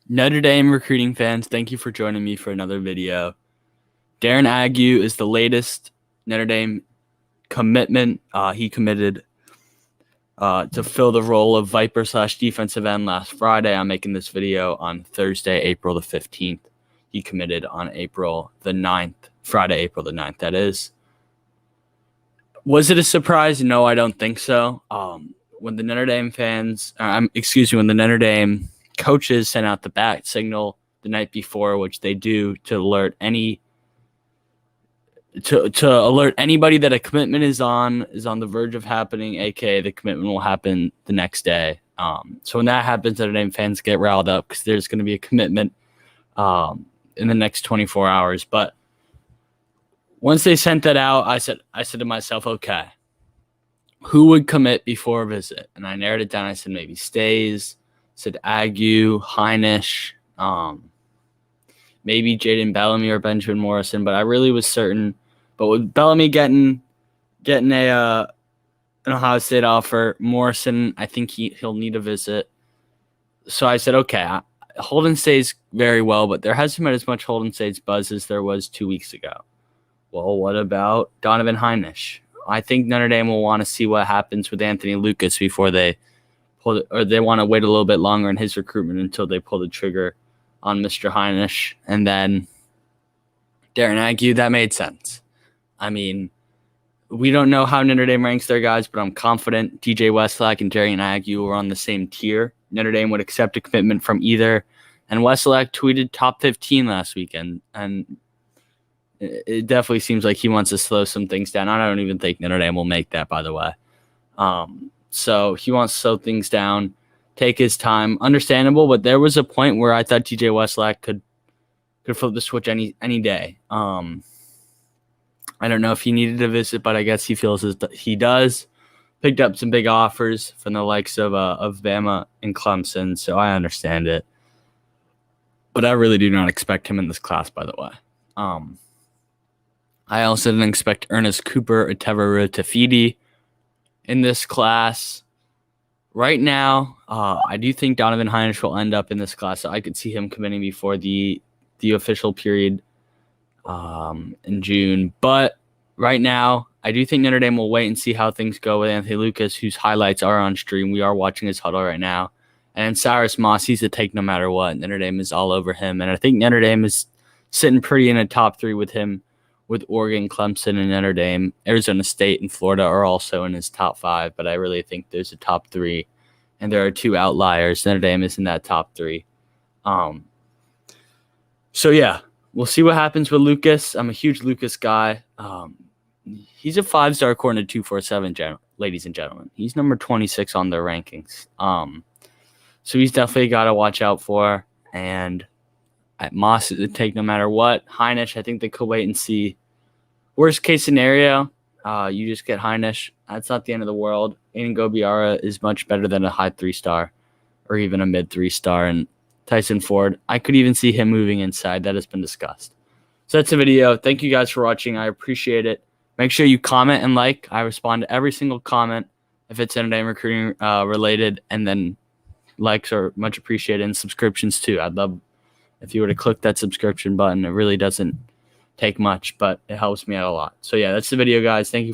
Notre Dame recruiting fans, thank you for joining me for another video. Darren Agnew is the latest Notre Dame commitment. He committed to fill the role of Viper/defensive end last Friday. I'm making this video on Thursday, April the 15th. He committed on April the 9th, Friday, April the 9th, that is. Was it a surprise? No, I don't think so. When the Notre Dame when the Notre Dame coaches sent out the bat signal the night before, which they do to alert anybody that a commitment is on the verge of happening, aka the commitment will happen the next day. So when that happens, Notre Dame fans get riled up because there's going to be a commitment in the next 24 hours. But once they sent that out, I said to myself, okay, who would commit before a visit? And I narrowed it down. I said maybe Stays, said Agnew, Hinish, maybe Jaden Bellamy or Benjamin Morrison, but I really was certain. But with Bellamy getting an Ohio State offer, Morrison, I think he'll need a visit. So I said, okay, Holden stays very well, but there hasn't been as much Holden State's buzz as there was 2 weeks ago. Well, what about Donovan Hinish? I think Notre Dame will want to see what happens with Anthony Lucas before they pull it, or they want to wait a little bit longer in his recruitment until they pull the trigger on Mr. Hinish. And then Darren Agnew, that made sense. I mean, we don't know how Notre Dame ranks their guys, but I'm confident DJ Westlake and Darren Agnew are on the same tier. Notre Dame would accept a commitment from either. And Westlake tweeted top 15 last weekend, and it definitely seems like he wants to slow some things down. I don't even think Notre Dame will make that, by the way. So he wants to slow things down, take his time. Understandable, but there was a point where I thought TJ Westlake could flip the switch any day. I don't know if he needed a visit, but I guess he feels as he does. Picked up some big offers from the likes of Bama and Clemson, so I understand it. But I really do not expect him in this class, by the way. I also didn't expect Ernest Cooper or Tevaru Tafidi in this class. Right now, I do think Donovan Hinish will end up in this class. So I could see him committing before the official period in June. But right now, I do think Notre Dame will wait and see how things go with Anthony Lucas, whose highlights are on stream. We are watching his huddle right now. And Cyrus Moss, he's a take no matter what. Notre Dame is all over him. And I think Notre Dame is sitting pretty in a top three with him, with Oregon, Clemson, and Notre Dame. Arizona State and Florida are also in his top five, but I really think there's a top three. And there are two outliers. Notre Dame is in that top three. So, yeah, we'll see what happens with Lucas. I'm a huge Lucas guy. He's a 5-star according to 247, ladies and gentlemen. He's number 26 on their rankings. So he's definitely got to watch out for. And at Moss is a take no matter what. Hinish, I think they could wait and see. Worst case scenario, you just get Hinish. That's not the end of the world. Aiden Gobiara is much better than a high 3-star or even a mid 3-star. And Tyson Ford, I could even see him moving inside. That has been discussed. So that's the video. Thank you guys for watching. I appreciate it. Make sure you comment and like. I respond to every single comment if it's Notre Dame recruiting related. And then likes are much appreciated, and subscriptions too. I'd love if you were to click that subscription button. It really doesn't take much, but it helps me out a lot. So yeah, that's the video, guys. Thank you.